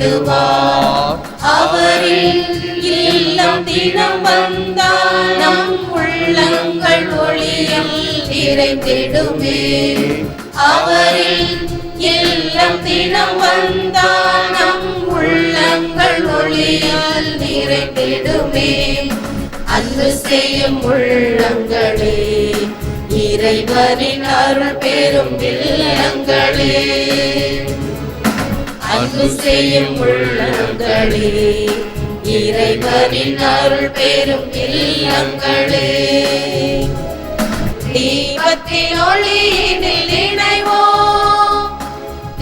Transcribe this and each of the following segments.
நிறைந்திடுவார். அவரில் இல்லம் தினம் வந்தால் நம் உள்ளங்கள் ஒளியில் நிறைந்திடுமே. அவரில் இல்லம் தினம் வந்தால் நம் உள்ளங்கள் ஒளியில் நிறைந்திடுமே. அன்பு செய்யும் உள்ளங்களே, இறைவனின் அருள் பெறும் இல்லங்களே. அன்பு செய்யும் உள்ளங்களே, இறைவனின் அருள் பெறும் இல்லங்களே. தீபத்தின் ஒளியினில் இணைவோம்,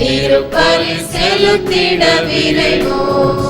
திருப்பலி செலுத்திட விரைவோம்.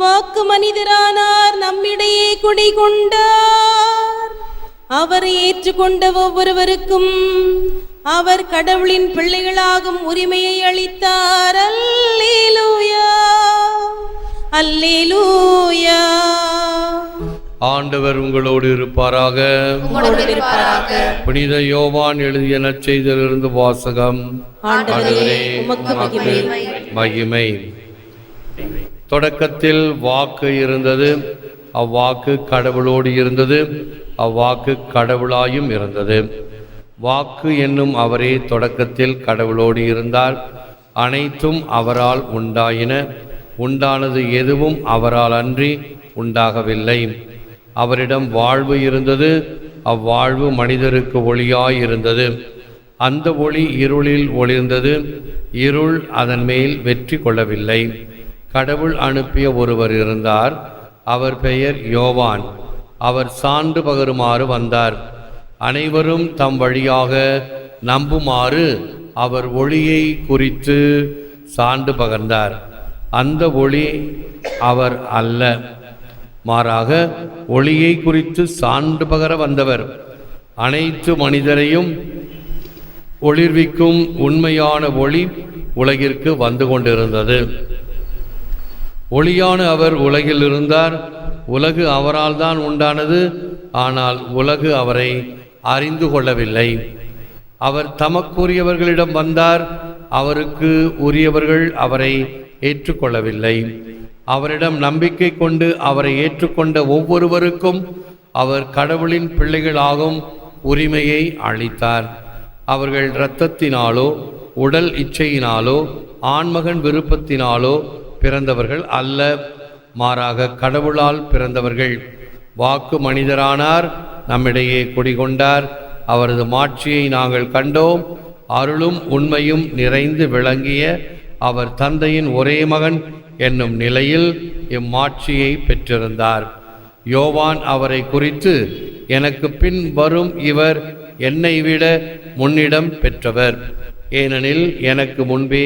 வாக்கு மனிதரானார், நம்மிடையே குடிகொண்டார். அவரை ஏற்றுக்கொண்ட ஒவ்வொருவருக்கும் அவர் கடவுளின் பிள்ளைகளாகும் உரிமையை அளித்தார். அல்லேலூயா, அல்லேலூயா. ஆண்டவர் உங்களோடு இருப்பாராக. புனித யோவான் எழுதிய நற்செய்தியிலிருந்து வாசகம். ஆண்டவரே உமக்கு மகிமை. தொடக்கத்தில் வாக்கு இருந்தது, அவ்வாக்கு கடவுளோடு இருந்தது, அவ்வாக்கு கடவுளாயும் இருந்தது. வாக்கு என்னும் அவரே தொடக்கத்தில் கடவுளோடு இருந்தார். அனைத்தும் அவரால் உண்டாயின. உண்டானது எதுவும் அவரால் அன்றி உண்டாகவில்லை. அவரிடம் வாழ்வு இருந்தது, அவ்வாழ்வு மனிதருக்கு ஒளியாய் இருந்தது. அந்த ஒளி இருளில் ஒளிர்ந்தது, இருள் அதன் மேல் வெற்றி கொள்ளவில்லை. கடவுள் அனுப்பிய ஒருவர் இருந்தார், அவர் பெயர் யோவான். அவர் சான்று பகருமாறு வந்தார். அனைவரும் தம் வழியாக நம்புமாறு அவர் ஒளியை குறித்து சான்று பகர்ந்தார். அந்த ஒளி அவர் அல்ல, மாறாக ஒளியை குறித்து சான்று பகர வந்தவர். அனைத்து மனிதரையும் ஒளிர்விக்கும் உண்மையான ஒளி உலகிற்கு வந்து கொண்டிருந்தது. ஒளியான அவர் உலகில் இருந்தார். உலகு அவரால் தான் உண்டானது, ஆனால் உலகு அவரை அறிந்து கொள்ளவில்லை. அவர் தமக்குரியவர்களிடம் வந்தார், அவருக்கு உரியவர்கள் அவரை ஏற்றுக்கொள்ளவில்லை. அவரிடம் நம்பிக்கை கொண்டு அவரை ஏற்றுக்கொண்ட ஒவ்வொருவருக்கும் அவர் கடவுளின் பிள்ளைகளாகும் உரிமையை அளித்தார். அவர்கள் இரத்தத்தினாலோ உடல் இச்சையினாலோ ஆண்மகன் விருப்பத்தினாலோ பிறந்தவர்கள் அல்ல, மாறாக கடவுளால் பிறந்தவர்கள். வாக்கு மனிதரானார், நம்மிடையே குடிகொண்டார். அவரது மாட்சியை நாங்கள் கண்டோம். அருளும் உண்மையும் நிறைந்து விளங்கிய அவர் தந்தையின் ஒரே மகன் என்னும் நிலையில் இம்மாட்சியை பெற்றிருந்தார். யோவான் அவரை குறித்து, எனக்கு பின் வரும் இவர் என்னை விட முன்னிடம் பெற்றவர், ஏனெனில் எனக்கு முன்பே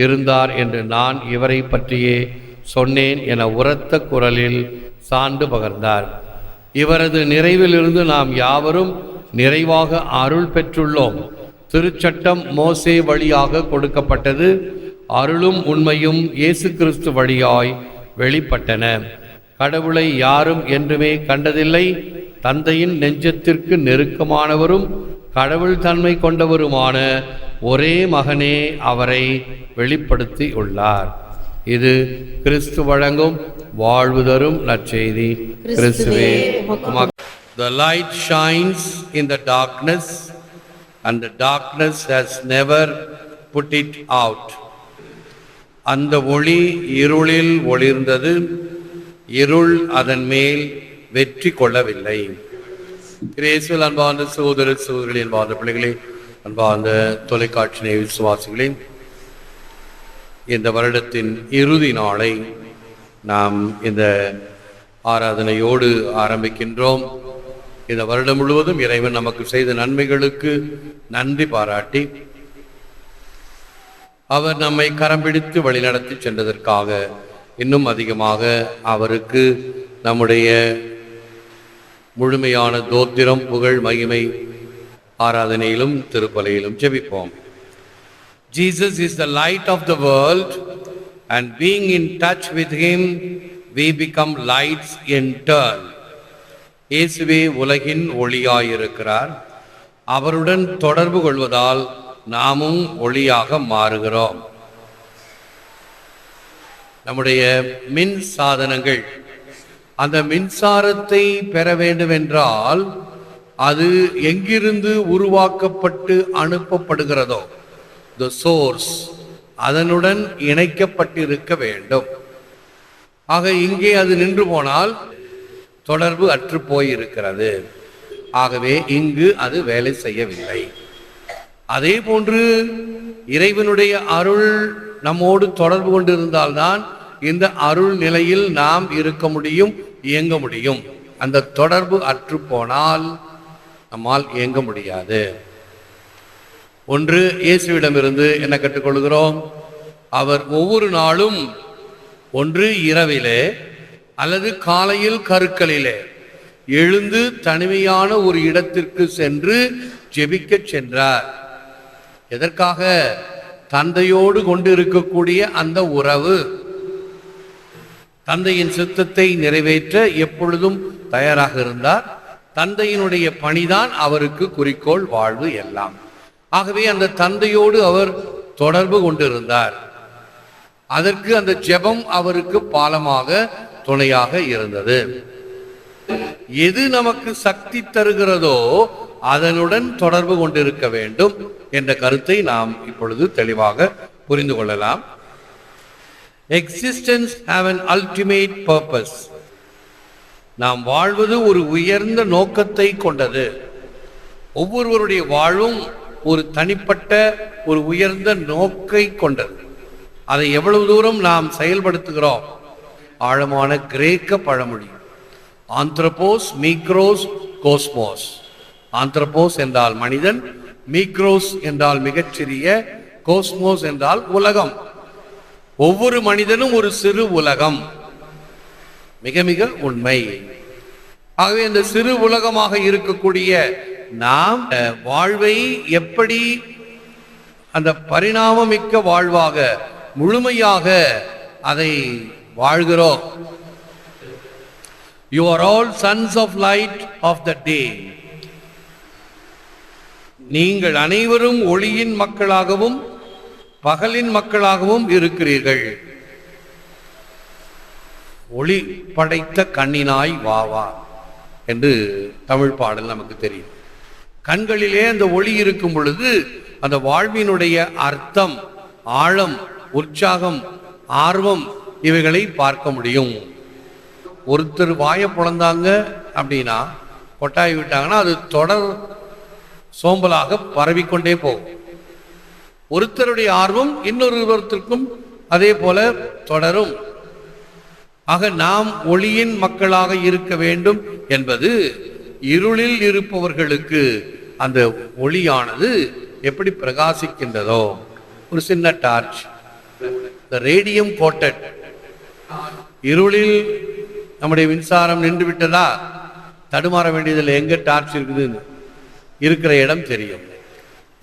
இருந்தார் என்று நான் இவரை பற்றியே சொன்னேன் என உரத்த குரலில் சான்று பகர்ந்தார். இவரது நிறைவிலிருந்து நாம் யாவரும் நிறைவாக அருள் பெற்றுள்ளோம். திருச்சட்டம் மோசே வழியாக கொடுக்கப்பட்டது, அருளும் உண்மையும் இயேசு கிறிஸ்து வழியாய் வெளிப்பட்டன. கடவுளை யாரும் என்றுமே கண்டதில்லை. தந்தையின் நெஞ்சத்திற்கு நெருக்கமானவரும் கடவுள் தன்மை கொண்டவருமான ஒரே மகனே அவரை வெளிப்படுத்தி உள்ளார். இது கிறிஸ்து வழங்கும் வாழ்வு தரும் நற்செய்தி. கிறிஸ்துவே. The light shines in the darkness and the darkness has never put it out. அந்த ஒளி இருளில் ஒளிர்ந்தது, இருள் அதன் மேல் வெற்றி கொள்ளவில்லை. இயேசுவில் அன்பார்ந்த சகோதர சகோதரிகளே, அன்பார்ந்த பிள்ளைகளே, அன்பார்ந்த தொலைக்காட்சி நேய விசுவாசிகளே, இந்த வருடத்தின் இறுதி நாளை நாம் இந்த ஆராதனையோடு ஆரம்பிக்கின்றோம். இந்த வருடம் முழுவதும் இறைவன் நமக்கு செய்த நன்மைகளுக்கு நன்றி பாராட்டி அவர் நம்மை கரம் பிடித்து வழிநடத்தி சென்றதற்காக இன்னும் அதிகமாக அவருக்கு நம்முடைய முழுமையான தோத்திரம், புகழ், மகிமை ஆராதனையிலும் திருப்பலியிலும் ஜெபிப்போம். Jesus is the light of the world, and being in touch with him we become lights in turn. இயேசுவே உலகின் ஒளியாயிருக்கிறார். அவருடன் தொடர்பு கொள்வதால் நாமும் ஒளியாக மாறுகிறோம். நம்முடைய மின் சாதனங்கள் அந்த மின்சாரத்தை பெற வேண்டுமென்றால் அது எங்கிருந்து உருவாக்கப்பட்டு அனுப்பப்படுகிறதோ, the source, அதனுடன் இணைக்கப்பட்டிருக்க வேண்டும். ஆக இங்கே அது நின்று போனால் தொடர்பு அற்று போயிருக்கிறது. ஆகவே இங்கு அது வேலை செய்யவில்லை. அதே போன்று இறைவனுடைய அருள் நம்மோடு தொடர்பு கொண்டிருந்தால்தான் இந்த அருள் நிலையில் நாம் இருக்க முடியும், இயங்க முடியும். அந்த தொடர்பு அற்று போனால் நம்மால் இயங்க முடியாது. ஒன்று, இயேசுவிடமிருந்து என்ன கற்றுக்கொள்கிறோம்? அவர் ஒவ்வொரு நாளும் ஒன்று இரவிலே அல்லது காலையில் கருக்களிலே எழுந்து தனிமையான ஒரு இடத்திற்கு சென்று ஜெபிக்க சென்றார். எதற்காக? தந்தையோடு கொண்டு இருக்கக்கூடிய அந்த உறவு, தந்தையின் சித்தத்தை நிறைவேற்ற எப்பொழுதும் தயாராக இருந்தார். தந்தையினுடைய பணிதான் அவருக்கு குறிக்கோள், வாழ்வு எல்லாம். ஆகவே அந்த தந்தையோடு அவர் தொடர்பு கொண்டிருந்தார். அதற்கு அந்த ஜெபம் அவருக்கு பாலமாக, துணையாக இருந்தது. எது நமக்கு சக்தி தருகிறதோ அதனுடன் தொடர்பு கொண்டிருக்க வேண்டும் என்ற கருத்தை நாம் இப்பொழுது தெளிவாக புரிந்து கொள்ளலாம். Existence have an ultimate purpose. நாம் வாழ்வது ஒரு உயர்ந்த நோக்கத்தை கொண்டது. ஒவ்வொருவருடைய வாழ்வும் ஒரு தனிப்பட்ட ஒரு உயர்ந்த நோக்கை கொண்டது. அதை எவ்வளவு தூரம் நாம் செயல்படுத்துகிறோம்? ஆழமான கிரேக்க பழமொழி ஆந்த்ரோபோஸ், மீக்ரோஸ், கோஸ்மோஸ். ஆந்த்ரோபோஸ் என்றால் மனிதன், மீக்ரோஸ் என்றால் மிகச்சிறிய, கோஸ்மோஸ் என்றால் உலகம். ஒவ்வொரு மனிதனும் ஒரு சிறு உலகம். மிக மிக உண்மை. ஆகவே இந்த சிறு உலகமாக இருக்கக்கூடிய நாம் வாழ்வை எப்படி அந்த பரிணாமமிக்க வாழ்வாக, முழுமையாக அதை வாழ்கிறோம். You are all sons of light of the day. நீங்கள் அனைவரும் ஒளியின் மக்களாகவும் பகலின் மக்களாகவும் இருக்கிறீர்கள். ஒளி படைத்த கண்ணினாய் வாவா என்று தமிழ் பாடல் நமக்கு தெரியும். கண்களிலே அந்த ஒளி இருக்கும் பொழுது அந்த வாழ்வினுடைய அர்த்தம், ஆழம், உற்சாகம், ஆர்வம் இவைகளை பார்க்க முடியும். ஒருத்தர் வாயை பொழந்தாங்க அப்படின்னா, கொட்டாய் விட்டாங்கன்னா அது தொடர் சோம்பலாக பரவிக்கொண்டே போகும். ஒருத்தருடைய ஆர்வம் இன்னொருவருக்கும் அதே போல தொடரும். ஆக நாம் ஒளியின் மக்களாக இருக்க வேண்டும் என்பது இருளில் இருப்பவர்களுக்கு அந்த ஒளியானது எப்படி பிரகாசிக்கின்றதோ, ஒரு சின்ன டார்ச், ரேடியம் கோட்டட். இருளில் நம்முடைய மின்சாரம் நின்று விட்டதா, தடுமாற வேண்டியதில் எங்க டார்ச் இருக்குதுன்னு இருக்கிற இடம் தெரியும்.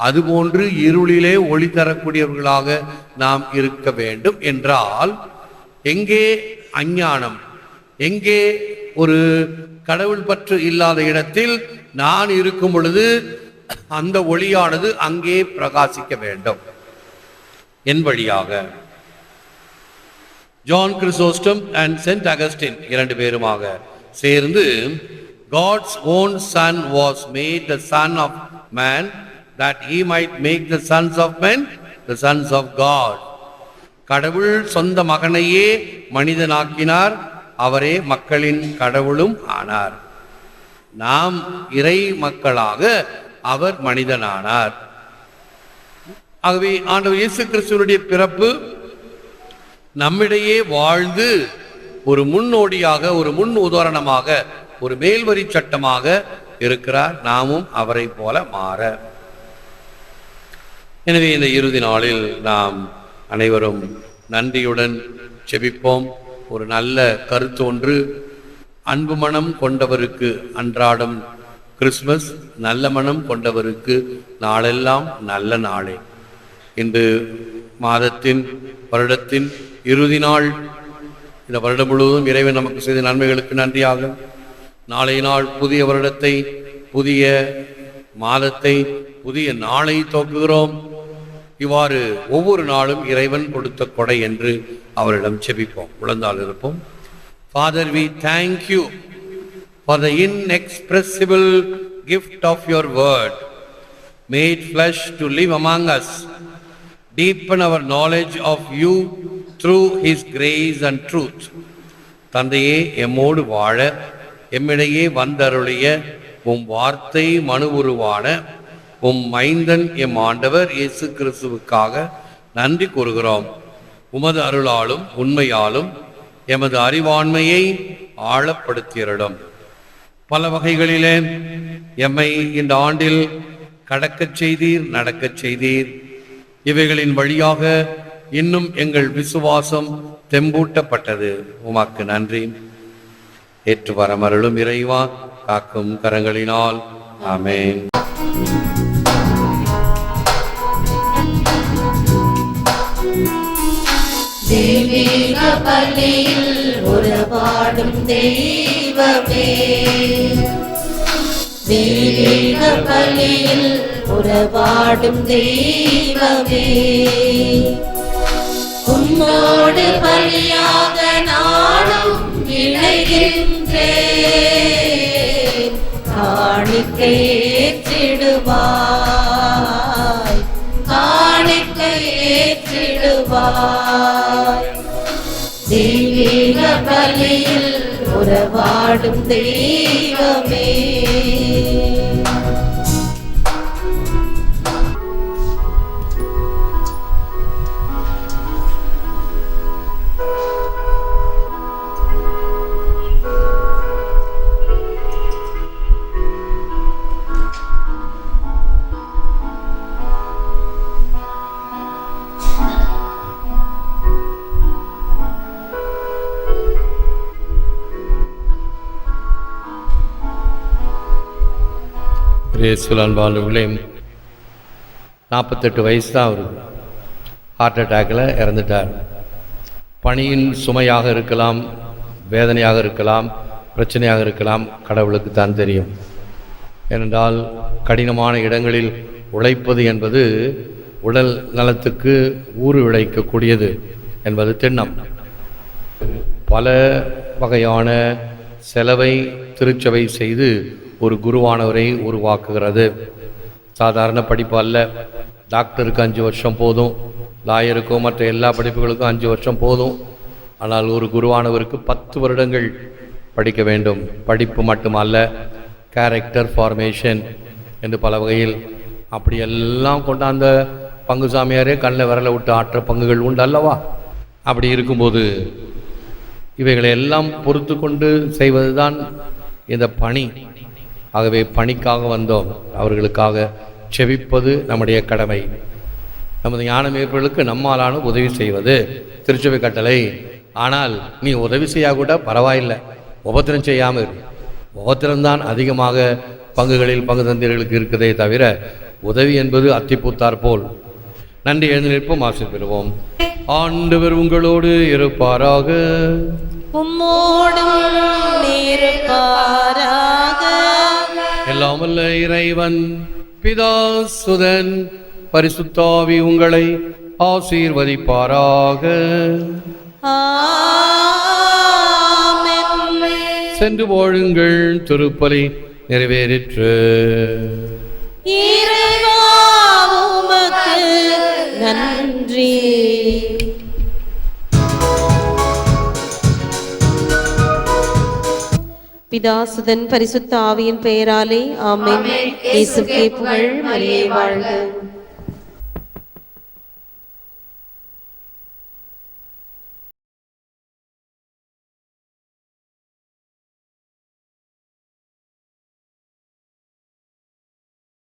அதுபோன்று இருளிலே ஒளி தரக்கூடியவர்களாக நாம் இருக்க வேண்டும் என்றால், எங்கே அஞ்ஞானம், எங்கே ஒரு கடவுள் பற்று இல்லாத இடத்தில் நான் இருக்கும் பொழுது அந்த ஒளியானது அங்கே பிரகாசிக்க வேண்டும். என் வழியாக John Chrysostom and saint Augustine இரண்டு பேருமாக சேர்ந்து God's own son was made the son of man that he might make the sons of men the sons of God. கடவுள் சொந்த மகனையே மனிதனாக்கினார், அவரே மக்களின் கடவுளும் ஆனார். நாம் இறை மக்களாக அவர் மனிதனானார். ஆகவே ஆண்டவர் இயேசு கிறிஸ்துவனுடைய பிறப்பு நம்மிடையே வாழ்ந்து ஒரு முன்னோடியாக, ஒரு முன் உதாரணமாக, ஒரு மேல்வரி சட்டமாக இருக்கிறார். நாமும் அவரை போல மாற. எனவே இந்த இறுதி நாளில் நாம் அனைவரும் நன்றியுடன் ஜெபிப்போம். ஒரு நல்ல கருத்து ஒன்று, அன்பு மனம் கொண்டவருக்கு அன்றாடம் கிறிஸ்துமஸ், நல்ல மனம் கொண்டவருக்கு நாளெல்லாம் நல்ல நாளே. இன்று மாதத்தின் வருடத்தின் இறுதி நாள். இந்த வருடம் முழுவதும் இறைவன் நமக்கு செய்த நன்மைகளுக்கு நன்றியாக நாளைய நாள் புதிய வருடத்தை, புதிய மாதத்தை, புதிய நாளை துவக்குகிறோம். இவ்வாறு ஒவ்வொரு நாளும் இறைவன் கொடுத்த கொடை என்று அவரிடம் செபிப்போம். உழந்தால் இருப்போம். Father, we thank you for the inexpressible gift of your word, made flesh to live among us. Deepen our knowledge of you through his grace and truth. தந்தையே, எம்மோடு வாழ எம்மிடையே வந்தருளிய உம் வார்த்தை மனு உருவான உம் மைந்தன் எம் ஆண்டவர் இயேசு கிறிஸ்துவுக்காக நன்றி கூறுகிறோம். உமது அருளாலும் உண்மையாலும் எமது அறிவாண்மையை ஆழப்படுத்தியரிடம் பல வகைகளிலே எம்மை இந்த ஆண்டில் கடக்கச் செய்தீர், நடக்கச் செய்தீர். இவைகளின் வழியாக இன்னும் எங்கள் விசுவாசம் தெம்பூட்டப்பட்டது. உமக்கு நன்றி. ஏற்று வரமருளும் இறைவா, காக்கும் கரங்களினால். ஆமென். தெய்வீக பள்ளியில் உறவாடும் தெய்வமே, தெய்வீக பள்ளியில் உறவாடும் தெய்வமே, உம்மோடு பலியாக நானும் இணைகின்றேன். காணிக்கை ஏற்றிடுவாய், காணிக்கை ஏற்றிடுவாய். தெய்வீக பலியில் உறவாடும் தெய்வமே. அன்பானவர்களே, 48 வயசு தான் அவருக்கு. ஹார்ட் அட்டாக்கில் இறந்துட்டார். பணியின் சுமையாக இருக்கலாம், வேதனையாக இருக்கலாம், பிரச்சனையாக இருக்கலாம், கடவுளுக்கு தான் தெரியும். ஏனென்றால் கடினமான இடங்களில் உழைப்பது என்பது உடல் நலத்துக்கு ஊறு விளைக்கக்கூடியது என்பது திண்ணம். பல வகையான செலவை திருச்சபை செய்து ஒரு குருவானவரை உருவாக்குகிறது. சாதாரண படிப்பு அல்ல. டாக்டருக்கு 5 வருஷம் போதும், லாயருக்கோ மற்ற எல்லா படிப்புகளுக்கும் 5 வருஷம் போதும். ஆனால் ஒரு குருவானவருக்கு 10 வருடங்கள் படிக்க வேண்டும். படிப்பு மட்டுமல்ல, கேரக்டர் ஃபார்மேஷன் என்று பல வகையில் அப்படியெல்லாம் கொண்டாந்த பங்கு சாமியாரே கண்ணில் விரலை விட்டு ஆற்ற பங்குகள் உண்டு அல்லவா? அப்படி இருக்கும்போது இவைகளை எல்லாம் பொறுத்து கொண்டு செய்வது தான் இந்த பணி. ஆகவே பணிக்காக வந்தோம், அவர்களுக்காக செபிப்பது நம்முடைய கடமை. நமது ஞானமேற்பர்களுக்கு நம்மாலான உதவி செய்வது திருச்சபை கட்டளை. ஆனால் நீ உதவி செய்யா கூட பரவாயில்லை, உபத்திரம் செய்யாமல் இரு. உபத்திரம்தான் அதிகமாக பங்குகளில் பங்கு தந்தியர்களுக்கு இருக்குதே தவிர உதவி என்பது அத்திப்பூத்தார் போல். நன்றி. எழுந்து நிற்போம், ஆசீர் பெறுவோம். ஆண்டவர் உங்களோடு இருப்பாராக. எல்லாம் வல்ல இறைவன் பிதா சுதன் பரிசுத்தாவி உங்களை ஆசீர்வதிப்பாராக. சென்று வாழுங்கள், திருப்பலி நிறைவேறிற்று. நன்றி. பிதாசுதன் பரிசுத்த ஆவியின் பெயராலே ஆமென். இயேசுவே புகழ், மரியே வாழ்க.